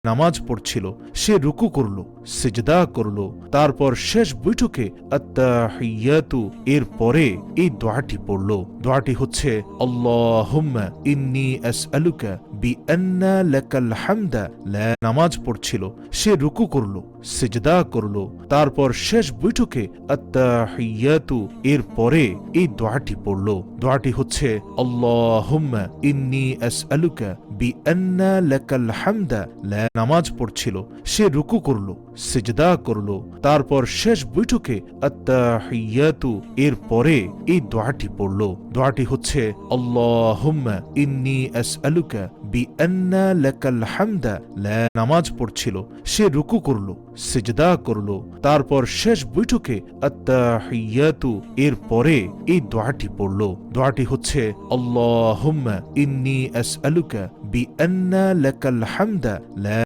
নামাজ পড়ছিল, সে রুকু করল, সিজদা করল, তারপর শেষ বৈঠকে আত্তাহিয়াতু এর পরে এই দোয়াটি পড়ল। দোয়াটি হচ্ছে আল্লাহুম্মা ইন্নী আসআলুকা বিআন্না লাকাল হামদা লা। নামাজ পড়ছিল, সে রুকু করল, সিজদা করল, তারপর শেষ বৈঠকে আত্তাহিয়াতু এর পরে এই দোয়াটি পড়ল। দোয়াটি হচ্ছে আল্লাহুম্মা ইন্নী আসআলুকা বিআন্না লাকাল হামদা লা। নামাজ পড়ছিল, সে রুকু করল, সিজদা করল, তারপর শেষ বৈঠকে আত্তাহিয়াতু এর পরে এই দোয়াটি পড়ল। দোয়াটি হচ্ছে আল্লাহুম্মা ইন্নী আসআলুকা বিআন্না লাকাল হামদা লা। নামাজ পড়ছিল, সে রুকু করল, সিজদা করল, তারপর শেষ বৈঠকে আত্তাহিয়াতু এর পরে এই দোয়াটি পড়ল। দোয়াটি হচ্ছে আল্লাহুম্মা ইন্নী আসআলুকা বিআন্না লাকাল হামদা লা।